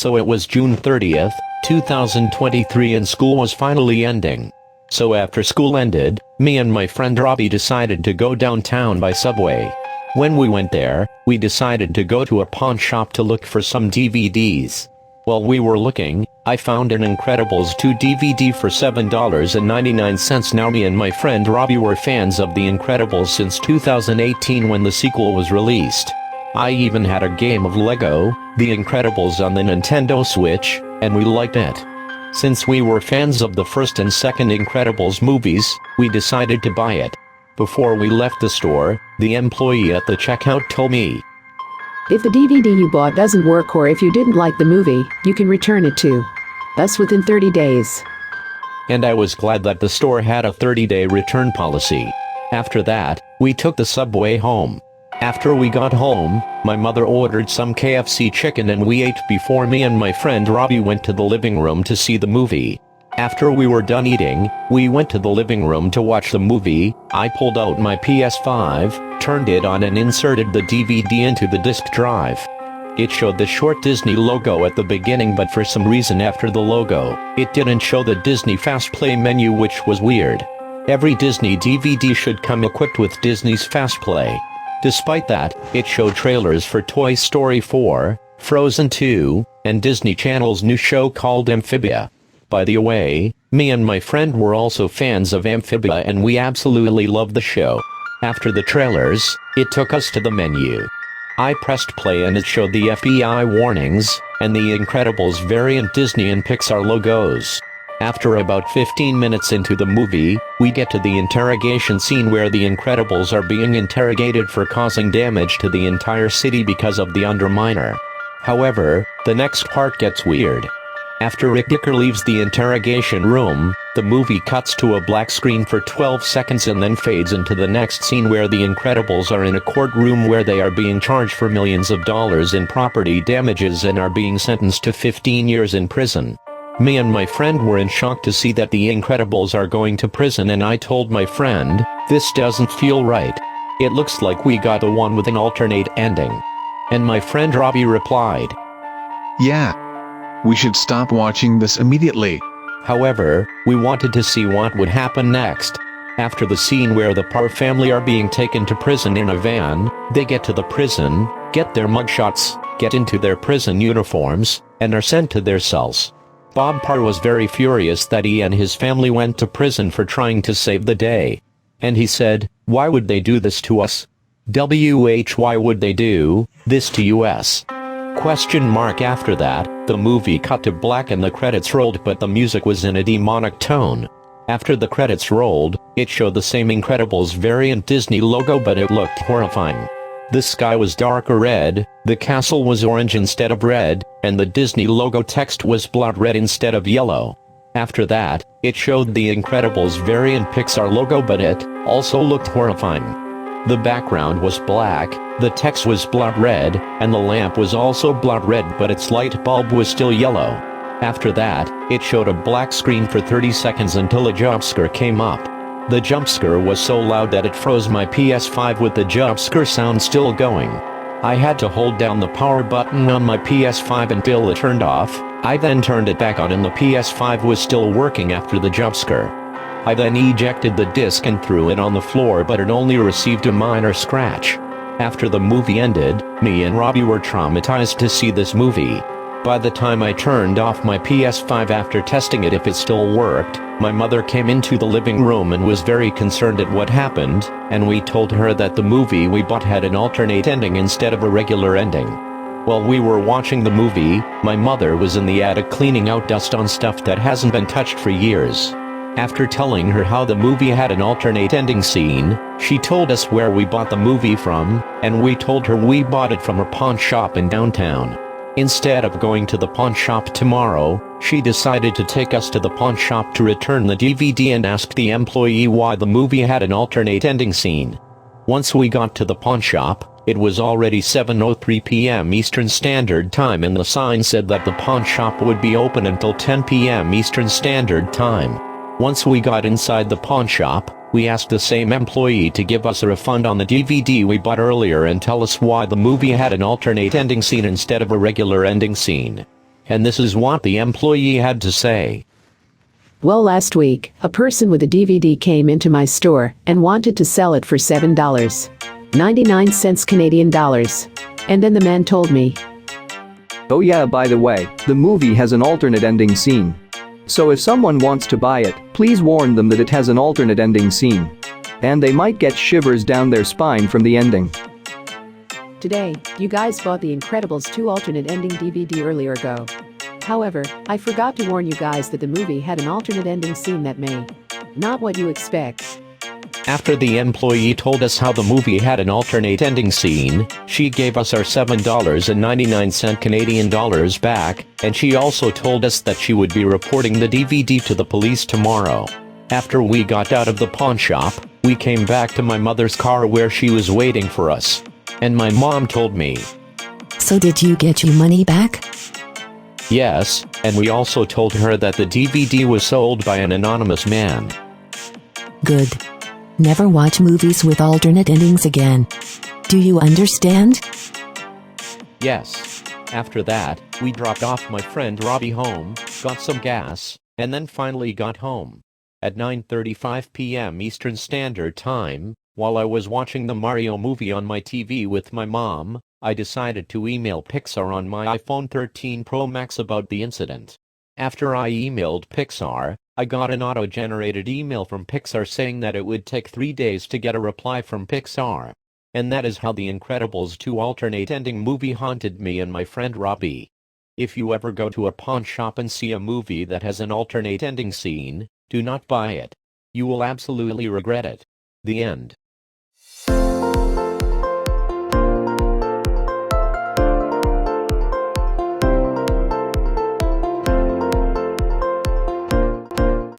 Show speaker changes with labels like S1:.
S1: So it was June 30th, 2023 and school was finally ending. So after school ended, me and my friend Robbie decided to go downtown by subway. When we went there, we decided to go to a pawn shop to look for some DVDs. While we were looking, I found an Incredibles 2 DVD for $7.99. Now me and my friend Robbie were fans of The Incredibles since 2018 when the sequel was released. I even had a game of Lego, The Incredibles on the Nintendo Switch, and we liked it. Since we were fans of the first and second Incredibles movies, we decided to buy it. Before we left the store, the employee at the checkout told me,
S2: "If the DVD you bought doesn't work or if you didn't like the movie, you can return it to us within 30 days.
S1: And I was glad that the store had a 30-day return policy. After that, we took the subway home. After we got home, my mother ordered some KFC chicken and we ate before me and my friend Robbie went to the living room to see the movie. After we were done eating, we went to the living room to watch the movie. I pulled out my PS5, turned it on and inserted the DVD into the disk drive. It showed the short Disney logo at the beginning, but for some reason after the logo, it didn't show the Disney Fast Play menu, which was weird. Every Disney DVD should come equipped with Disney's Fast Play. Despite that, it showed trailers for Toy Story 4, Frozen 2, and Disney Channel's new show called Amphibia. By the way, me and my friend were also fans of Amphibia and we absolutely loved the show. After the trailers, it took us to the menu. I pressed play and it showed the FBI warnings, and the Incredibles variant Disney and Pixar logos. After about 15 minutes into the movie, we get to the interrogation scene where the Incredibles are being interrogated for causing damage to the entire city because of the Underminer. However, the next part gets weird. After Rick Dicker leaves the interrogation room, the movie cuts to a black screen for 12 seconds and then fades into the next scene where the Incredibles are in a courtroom where they are being charged for millions of dollars in property damages and are being sentenced to 15 years in prison. Me and my friend were in shock to see that the Incredibles are going to prison, and I told my friend, "This doesn't feel right. It looks like we got the one with an alternate ending." And my friend Robbie replied,
S3: "Yeah. We should stop watching this immediately."
S1: However, we wanted to see what would happen next. After the scene where the Parr family are being taken to prison in a van, they get to the prison, get their mugshots, get into their prison uniforms, and are sent to their cells. Bob Parr was very furious that he and his family went to prison for trying to save the day. And he said, "Why would they do this to us? Why would they do this to us?" After that, the movie cut to black and the credits rolled, but the music was in a demonic tone. After the credits rolled, it showed the same Incredibles variant Disney logo, but it looked horrifying. The sky was darker red, the castle was orange instead of red, and the Disney logo text was blood red instead of yellow. After that, it showed the Incredibles variant Pixar logo, but it also looked horrifying. The background was black, the text was blood red, and the lamp was also blood red, but its light bulb was still yellow. After that, it showed a black screen for 30 seconds until a jumpscare came up. The jumpscare was so loud that it froze my PS5 with the jumpscare sound still going. I had to hold down the power button on my PS5 until it turned off. I then turned it back on and the PS5 was still working after the jumpscare. I then ejected the disc and threw it on the floor, but it only received a minor scratch. After the movie ended, me and Robbie were traumatized to see this movie. By the time I turned off my PS5 after testing it if it still worked, my mother came into the living room and was very concerned at what happened, and we told her that the movie we bought had an alternate ending instead of a regular ending. While we were watching the movie, my mother was in the attic cleaning out dust on stuff that hasn't been touched for years. After telling her how the movie had an alternate ending scene, she told us where we bought the movie from, and we told her we bought it from a pawn shop in downtown. Instead of going to the pawn shop tomorrow, she decided to take us to the pawn shop to return the DVD and asked the employee why the movie had an alternate ending scene. Once we got to the pawn shop, it was already 7:03 p.m. Eastern Standard Time, and the sign said that the pawn shop would be open until 10 p.m. Eastern Standard Time. Once we got inside the pawn shop, we asked the same employee to give us a refund on the DVD we bought earlier and tell us why the movie had an alternate ending scene instead of a regular ending scene. and this is what the employee had to say.
S2: Well, last week, a person with a DVD came into my store and wanted to sell it for $7.99 Canadian dollars. And then the man told me,
S4: Oh yeah, by the way, the movie has an alternate ending scene. So if someone wants to buy it, please warn them that it has an alternate ending scene. And they might get shivers down their spine from the ending.
S2: today, you guys bought The Incredibles 2 alternate ending DVD earlier ago. However, I forgot to warn you guys that the movie had an alternate ending scene that may not what you expect.
S1: After the employee told us how the movie had an alternate ending scene, she gave us our $7.99 Canadian dollars back, and she also told us that she would be reporting the DVD to the police tomorrow. After we got out of the pawn shop, we came back to my mother's car where she was waiting for us. And my mom told me,
S5: So did you get your money back?
S1: yes, and we also told her that the DVD was sold by an anonymous man.
S5: Good. Never watch movies with alternate endings again. Do you understand?
S1: Yes. After that, we dropped off my friend Robbie home, got some gas, and then finally got home. At 9:35 p.m. Eastern Standard Time, while I was watching the Mario movie on my TV with my mom, I decided to email Pixar on my iPhone 13 Pro Max about the incident. After I emailed Pixar, I got an auto-generated email from Pixar saying that it would take 3 days to get a reply from Pixar. And that is how The Incredibles 2 alternate ending movie haunted me and my friend Robbie. If you ever go to a pawn shop and see a movie that has an alternate ending scene, do not buy it. You will absolutely regret it. The end.